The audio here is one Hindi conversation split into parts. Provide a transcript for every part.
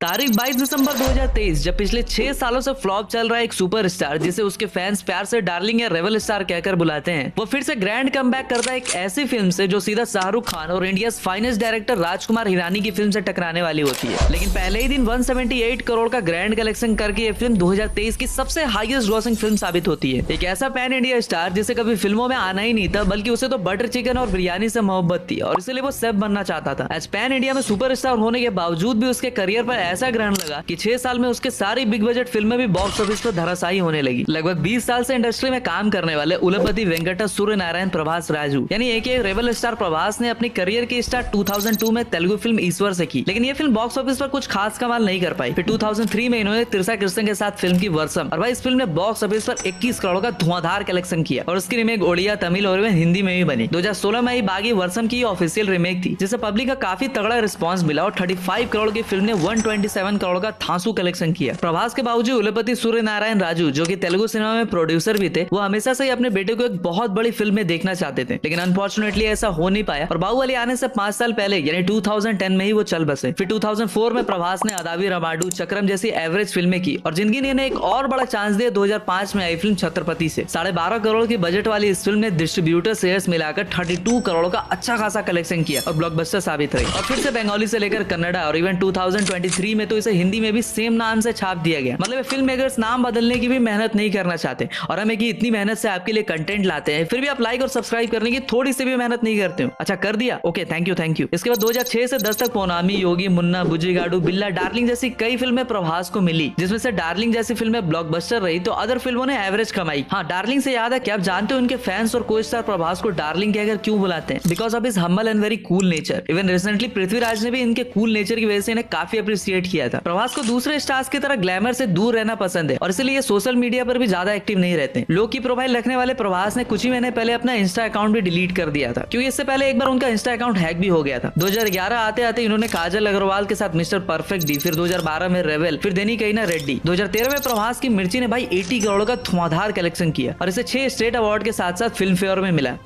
तारीख 22 दिसंबर 2023, जब पिछले 6 सालों से फ्लॉप चल रहा है एक सुपरस्टार जिसे उसके फैंस प्यार से डार्लिंग या रेवल स्टार कहकर बुलाते हैं, वो फिर से ग्रैंड कमबैक करता है एक ऐसी फिल्म से जो सीधा शाहरुख खान और India finest director Rajkumar Hirani की फिल्म से टकराने वाली होती है। लेकिन पहले ही दिन 178 करोड़ का ग्रैंड कलेक्शन करके ये फिल्म 2023 की सबसे हाईएस्ट ग्रॉसिंग फिल्म साबित होती है। एक ऐसा पैन इंडिया स्टार जिसे कभी फिल्मों में आना ही नहीं था, बल्कि उसे तो बटर चिकन और बिरयानी से मोहब्बत थी और इसलिए वो सेफ बनना चाहता था। एज पैन इंडिया में सुपरस्टार होने के बावजूद भी उसके करियर पर ऐसा ग्रहण लगा कि 6 साल में उसके सारी बिग बजट फिल्में भी बॉक्स ऑफिस पर धराशायी होने लगी। लगभग 20 साल से इंडस्ट्री में काम करने वाले उलपति वेंकट सूर्य नारायण प्रभास राजू यानी एक रेबल स्टार प्रभास ने अपनी करियर की स्टार्ट 2002 में तेलुगु फिल्म ईश्वर से की, लेकिन ये फिल्म बॉक्स ऑफिस पर कुछ खास कमाल नहीं कर पाई। फिर 2003 में इन्होंने तिरसा कृष्ण के साथ फिल्म की वर्षम, और भाई इस फिल्म ने बॉक्स ऑफिस पर 21 करोड़ का धुआंधार कलेक्शन किया और उसकी रिमेक ओडिया, तमिल और हिंदी में भी बनी। 2016 में बागी वर्षम की ऑफिशियल रिमेक थी जिसे पब्लिक का काफी तगड़ा रिस्पॉन्स मिला और 35 करोड़ की फिल्म ने 127 करोड़ का थांसू कलेक्शन किया। प्रभास के बावजूद उलपति सूर्य नारायण राजू, जो कि तेलुगु सिनेमा में प्रोड्यूसर भी थे, वो हमेशा से ही अपने बेटे को एक बहुत बड़ी फिल्म में देखना चाहते थे, लेकिन अनफॉर्चुनेटली ऐसा हो नहीं पाया और बाहुबली आने से 5 साल पहले यानी 2010 में ही वो चल बसे। फिर 2004 में प्रभास ने अदावी रमाडू, चक्रम जैसी एवरेज फिल्में की और जिंदगी ने एक और बड़ा चांस दिया 2005 में आई फिल्म छत्रपति से। 12.5 करोड़ की बजट वाली इस फिल्म ने डिस्ट्रीब्यूटर शेयर्स मिलाकर 32 करोड़ का अच्छा खासा कलेक्शन किया और ब्लॉकबस्टर साबित रही। और फिर से बंगाली से लेकर कन्नड़ा और इवन 2023 में तो इसे हिंदी में भी सेम नाम से छाप दिया गया। मतलब फिल्म मेकर्स नाम बदलने की भी मेहनत नहीं करना चाहते और हमें की इतनी मेहनत से आपके लिए कंटेंट लाते हैं, फिर भी आप लाइक और सब्सक्राइब करने की थोड़ी सी भी मेहनत नहीं करते हो। अच्छा कर दिया, ओके थैंक यू। इसके बाद 2006 से 10 तक पोनामी, योगी, मुन्ना, बुज्जीगाडू, बिल्ला, डार्लिंग जैसी कई फिल्में प्रभास को मिली, जिसमें से डार्लिंग जैसी फिल्में ब्लॉकबस्टर रही तो अदर फिल्मों ने एवरेज कमाई। हाँ, डार्लिंग से याद है क्या आप जानते हो उनके फैंस और को स्टार प्रभास को डार्लिंग कहकर क्यों बुलाते हैं? Because of his humble and very cool nature. Even recently Prithviraj ने भी इनके कूल नेचर की वजह से इन्हें काफी अप्रिशिएट किया था। प्रभास को दूसरे स्टार्स की तरह ग्लैमर से दूर रहना पसंद है और इसलिए सोशल मीडिया पर भी ज्यादा एक्टिव नहीं रहते। लो की प्रोफाइल रखने वाले प्रभास ने कुछ ही महीने पहले अपना इंस्टा अकाउंट भी डिलीट कर दिया था, क्योंकि इससे पहले एक बार उनका इंस्टा अकाउंट हैक भी हो गया था। 2011 आते आते इन्होंने काजल अग्रवाल के साथ मिस्टर परफेक्ट दी, फिर 2012 में रेवेल, फिर देनी कहीं ना रेड्डी। 2013 में प्रभास की मिर्ची ने भाई 80 करोड़ का धुआंधार कलेक्शन किया और इसे 6 स्टेट अवार्ड के साथ साथ फिल्म फेयर में मिला।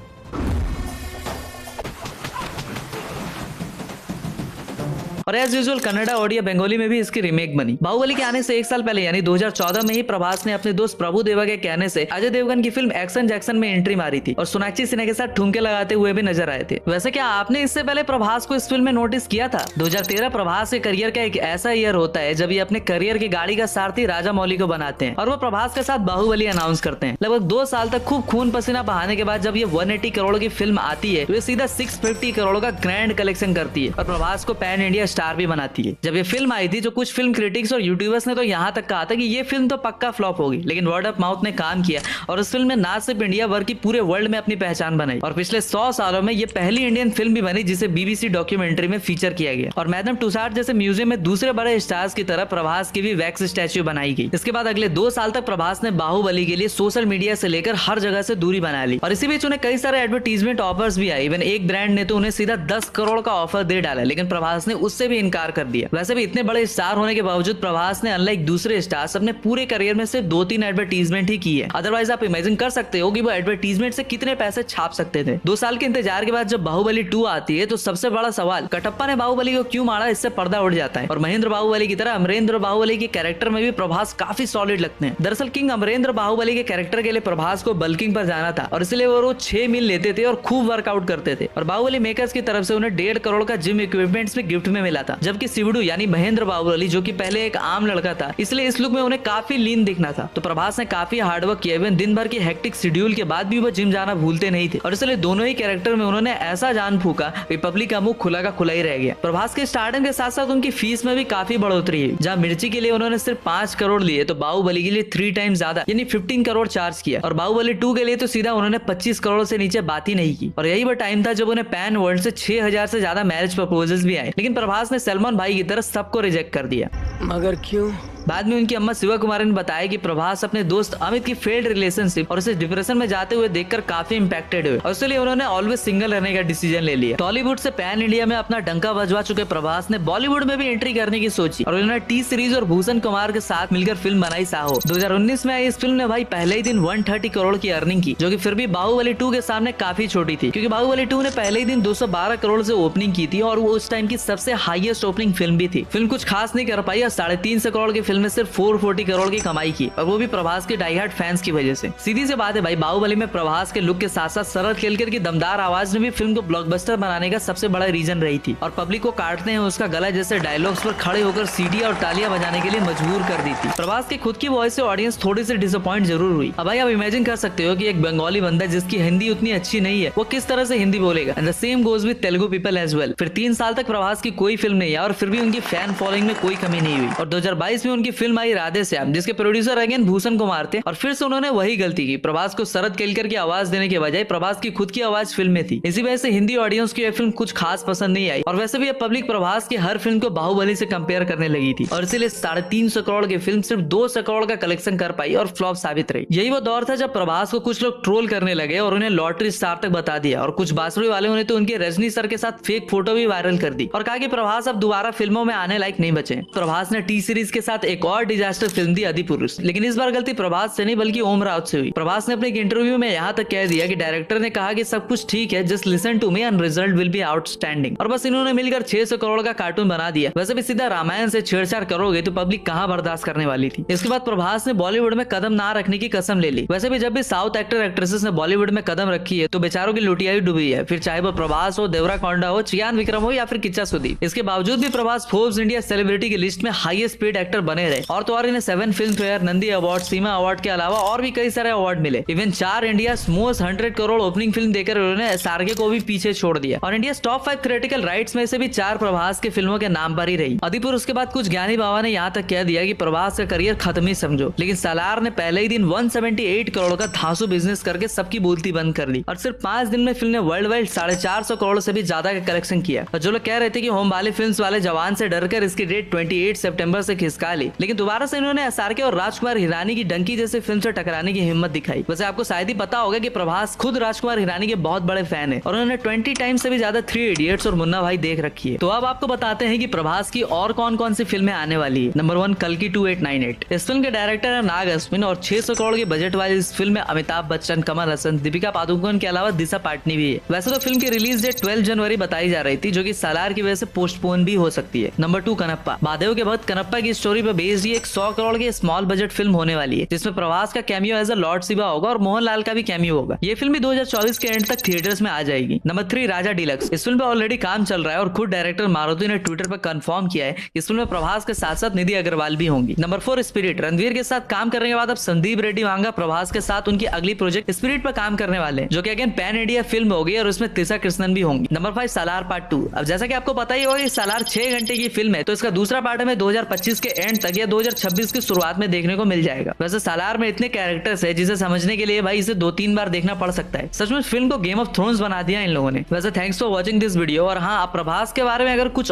और एज यूजुअल कन्नड़ा, ओडिया, बंगाली में भी इसकी रिमेक बनी। बाहुबली के आने से 1 साल पहले यानी 2014 में ही प्रभास ने अपने दोस्त प्रभु देवा के कहने से अजय देवगन की फिल्म एक्शन जैक्सन में एंट्री मारी थी और सोनाक्षी सिन्हा के साथ ठुमके लगाते हुए भी नजर आए थे। वैसे क्या आपने इससे पहले प्रभास को इस फिल्म में नोटिस किया था? 2013 प्रभास के करियर का एक ऐसा ईयर होता है जब ये अपने करियर की गाड़ी का सारथी राजा मौली को बनाते हैं और वो प्रभास के साथ बाहुबली अनाउंस करते हैं। लगभग 2 साल तक खूब खून पसीना बहाने के बाद जब ये 180 करोड़ की फिल्म आती है तो ये सीधा 650 करोड़ का ग्रैंड कलेक्शन करती है और प्रभास को पैन इंडिया स्टार भी बनाती है। जब ये फिल्म आई थी जो कुछ फिल्म क्रिटिक्स और यूट्यूबर्स ने तो यहाँ तक कहा था कि ये फिल्म तो पक्का फ्लॉप होगी, लेकिन वर्ड ऑफ माउथ ने काम किया और इस फिल्म ने ना सिर्फ इंडिया बल्कि पूरे वर्ल्ड में अपनी पहचान बनाई और पिछले 100 सालों में ये पहली इंडियन फिल्म भी बनी जिसे BBC डॉक्यूमेंट्री में फीचर किया गया। और मैडम टुसाड जैसे म्यूजियम में दूसरे बड़े स्टार्स की तरह प्रभास की भी वैक्स स्टैच्यू बनाई गई। इसके बाद अगले 2 साल तक प्रभास ने बाहुबली के लिए सोशल मीडिया से लेकर हर जगह से दूरी बना ली और इसी बीच उन्हें कई सारे एडवर्टीजमेंट ऑफर्स भी आए। इवन एक ब्रांड ने तो उन्हें सीधा 10 करोड़ का ऑफर दे डाला, लेकिन प्रभास ने उससे भी इनकार कर दिया। वैसे भी इतने बड़े स्टार होने के बावजूद प्रभास ने अनलाइक दूसरे स्टार्स अपने पूरे करियर में सिर्फ 2-3 एडवर्टीजमेंट ही की है। अदरवाइज आप इमेजिन कर सकते हो कि वो एडवर्टीजमेंट से कितने पैसे छाप सकते थे। 2 साल के इंतजार के बाद जब बाहुबली 2 आती है तो सबसे बड़ा सवाल कटप्पा ने बाहुबली को क्यों मारा, इससे पर्दा उड़ जाता है। और महेंद्र बाहुबली की तरह अमरेंद्र बाहुबली के कैरेक्टर में भी प्रभास काफी सॉलिड लगते हैं। दरअसल किंग अमरेंद्र बाहुबली के कैरेक्टर के लिए प्रभास को बल्किंग पर जाना था और इसलिए वो रोज 6 मील लेते थे और खूब वर्कआउट करते थे और बाहुबली मेकर्स की तरफ से उन्हें 1.5 करोड़ का जिम इक्विपमेंट्स में गिफ्ट में मिला था। जबकि शिवडू यानी महेंद्र बाहुबली जो कि पहले एक आम लड़का था, इसलिए इस लुक में उन्हें काफी लीन दिखना था। तो प्रभास ने काफी हार्डवर्क किया। इवन दिन भर की हेक्टिक शेड्यूल के बाद भी वो जिम जाना भूलते नहीं थे और इसलिए दोनों ही कैरेक्टर में उन्होंने ऐसा जान फूका कि पब्लिक का मुंह खुला का खुला ही रह गया। प्रभास के स्टार्टिंग के साथ साथ उनकी फीस में भी काफी बढ़ोतरी है। जहाँ मिर्ची के लिए उन्होंने सिर्फ 5 करोड़ लिए तो बाहुबली के लिए 3 टाइम्स ज्यादा यानी 15 करोड़ चार्ज किया और बाहुबली 2 के लिए तो सीधा उन्होंने 25 करोड़ से नीचे बात ही नहीं की। और यही वो टाइम था जब उन्हें पैन वर्ल्ड से 6000 से ज्यादा मैरिज प्रपोजल्स भी आए, लेकिन प्रभास ने सलमान भाई की तरह सबको रिजेक्ट कर दिया। मगर क्यों? बाद में उनकी अम्मा शिवा कुमारी ने बताया कि प्रभास अपने दोस्त अमित की फेल्ड रिलेशनशिप और उसे डिप्रेशन में जाते हुए देखकर काफी इंपैक्टेड हुए और इसलिए उन्होंने ऑलवेज सिंगल रहने का डिसीजन ले लिया। टॉलीवुड से पैन इंडिया में अपना डंका बजवा चुके प्रभास ने बॉलीवुड में भी एंट्री करने की सोची और उन्होंने टी सीरीज और भूषण कुमार के साथ मिलकर फिल्म बनाई साहो। 2019 में आई इस फिल्म ने भाई पहले ही दिन 130 करोड़ की अर्निंग की, जो कि फिर भी बाहुबली 2 के सामने काफी छोटी थी, क्योंकि बाहुबली 2 ने पहले ही दिन 212 करोड़ से ओपनिंग की थी और वो उस टाइम की सबसे हाईएस्ट ओपनिंग फिल्म भी थी। फिल्म कुछ खास नहीं कर पाई और 350 करोड़ की फिल्म में सिर्फ 440 करोड़ की कमाई की, और वो भी प्रभास के डाई हार्ड फैंस की वजह से। सीधी सी बात है भाई, बाहुबली में प्रभास के लुक के साथ साथ शरद केलकर की दमदार आवाज ने भी फिल्म को ब्लॉकबस्टर बनाने का सबसे बड़ा रीजन रही थी, और पब्लिक को काटते हैं उसका गला जैसे डायलॉग्स पर खड़े होकर सीटियां और तालियां बजाने के लिए मजबूर कर दी थी। प्रभास की खुद की वॉइस से ऑडियंस थोड़ी सी डिसअपॉइंट जरूर हुई। अब भाई आप इमेजिन कर सकते हो कि एक बंगाली बंदा जिसकी हिंदी उतनी अच्छी नहीं है वो किस तरह से हिंदी बोलेगा। And the same goes with Telugu people as well. फिर 3 साल तक प्रभास की कोई फिल्म नहीं है और फिर भी उनकी फैन फॉलोइंग में कोई कमी नहीं हुई, और 2022 में उनकी फिल्म आई राधे श्याम, जिसके प्रोड्यूसर अगेन भूषण कुमार थे, और फिर से उन्होंने वही गलती की। प्रभास को शरद केलकर की आवाज देने के बजाय प्रभास की खुद की आवाज फिल्म में थी। इसी वजह से हिंदी ऑडियंस को यह फिल्म कुछ खास पसंद नहीं आई, और वैसे भी अब पब्लिक प्रभास की हर फिल्म को बाहुबली से कंपेयर करने लगी थी, और इसीलिए 350 करोड़ की फिल्म सिर्फ 200 करोड़ का कलेक्शन कर पाई और फ्लॉप साबित रही। यही वो दौर था जब प्रभास को कुछ लोग ट्रोल करने लगे और उन्हें लॉटरी स्टार तक बता दिया, और कुछ बांसुरी वालों ने तो उनके रजनी सर के साथ फेक फोटो भी वायरल कर दी और कहा कि प्रभास अब दोबारा फिल्मों में आने लायक नहीं बचे। प्रभास ने टी सीरीज के साथ एक और डिजास्टर फिल्म दी अधिपुरुष, लेकिन इस बार गलती प्रभास से नहीं बल्कि ओम राउत से हुई। प्रभास ने अपने एक इंटरव्यू में यहाँ तक कह दिया कि डायरेक्टर ने कहा कि सब कुछ ठीक है, just listen to me and result will be outstanding, और बस इन्होंने मिलकर 600 करोड़ का कार्टून बना दिया। वैसे भी सीधा रामायण से छेड़छाड़ करोगे तो पब्लिक कहाँ बर्दाश्त करने वाली थी। इसके बाद प्रभास ने बॉलीवुड में कदम ना रखने की कसम ले ली। वैसे भी जब भी साउथ एक्टर एक्ट्रेसेस ने बॉलीवुड में कदम रखी है तो बेचारों की लुटिया ही डूबी है, फिर चाहे वो प्रभास हो, देवरा कोंडा हो, चियान विक्रम हो या फिर किच्चा सुदीप। इसके बावजूद भी प्रभास फोर्ब्स इंडिया सेलिब्रिटी की लिस्ट में हाईएस्ट पेड एक्टर बने रहे, और तो और इन्हें 7 फिल्म फेयर, नंदी अवार्ड, सीमा अवार्ड के अलावा और भी कई सारे अवार्ड मिले। Even 4 India most 100 crore opening film देकर उन्होंने एसआरके को भी पीछे छोड़ दिया, और इंडिया टॉप 5 थिएट्रिकल राइट्स में से भी 4 प्रभास के फिल्मों के नाम पर ही रही। अधिपुर उसके बाद कुछ ज्ञानी बाबा ने यहाँ तक कह दिया कि प्रभास का करियर खत्म ही समझो, लेकिन सालार ने पहले ही दिन 178 करोड़ का धांसू बिजनेस करके सबकी बोलती बंद कर दी, और सिर्फ 5 दिन में फिल्म ने वर्ल्ड वाइड 450 करोड़ से भी ज्यादा का कलेक्शन किया। और जो लोग कह रहे थे कि होम बाली फिल्म्स वाले जवान से डरकर इसकी डेट 28 सितंबर से खिसका ली, लेकिन दोबारा से इन्होंने एसआरके और राजकुमार हिरानी की डंकी जैसे फिल्म से टकराने की हिम्मत दिखाई। वैसे आपको शायद ही पता होगा कि प्रभास खुद राजकुमार हिरानी के बहुत बड़े फैन है, और उन्होंने 20 टाइम्स से भी ज्यादा 3 इडियट्स और मुन्ना भाई देख रखी है। तो अब आपको बताते हैं कि प्रभास की और कौन कौन सी फिल्में आने वाली है। नंबर 1, कल्कि 2898। इस फिल्म के डायरेक्टर है नाग अश्विन, और 600 करोड़ के बजट वाली इस फिल्म में अमिताभ बच्चन, कमल हसन, दीपिका पादुकोण के अलावा दिशा पाटनी भी है। वैसे तो फिल्म की रिलीज डेट 12 जनवरी बताई जा रही थी, जो कि सालार की वजह से पोस्टपोन भी हो सकती है। नंबर 2, कनप्पा। महादेव के भक्त कनप्पा की स्टोरी पर बेस्ड एक 100 करोड़ की स्मॉल बजट फिल्म होने वाली है, जिसमें प्रभास का cameo as a lord Shiva होगा और मोहनलाल का भी कैमियो होगा। ये फिल्म भी 2024 के एंड तक थिएटर्स में आ जाएगी। नंबर 3, राजा डीलक्स। इस फिल्म पे ऑलरेडी काम चल रहा है और खुद डायरेक्टर मारुति ने ट्विटर पर कंफर्म किया है इस फिल्म में प्रभास के साथ साथ निधि अग्रवाल भी होंगी। Number 4, spirit. रणवीर के साथ काम करने के बाद अब संदीप रेड्डी वांगा प्रभास के साथ उनकी अगली प्रोजेक्ट स्पिरिट पर काम करने वाले हैं, जो कि अगेन पैन इंडिया फिल्म होगी और उसमें तिशा कृष्णन भी होंगी। नंबर 5, सालार पार्ट 2। अब जैसा कि आपको पता ही होगा सालार 6 घंटे की फिल्म है, तो इसका दूसरा पार्ट हमें 2025 के एंड तक या 2026 की शुरुआत में देखने को मिल जाएगा। वैसे सालार में इतने कैरेक्टर्स है जिसे समझने के लिए भाई इसे 2-3 बार देखना पड़ सकता है। सच में फिल्म को गेम ऑफ थ्रोन्स बना दिया इन लोगों ने। वैसे thanks for watching this video, और हाँ, आप प्रभास के बारे में अगर कुछ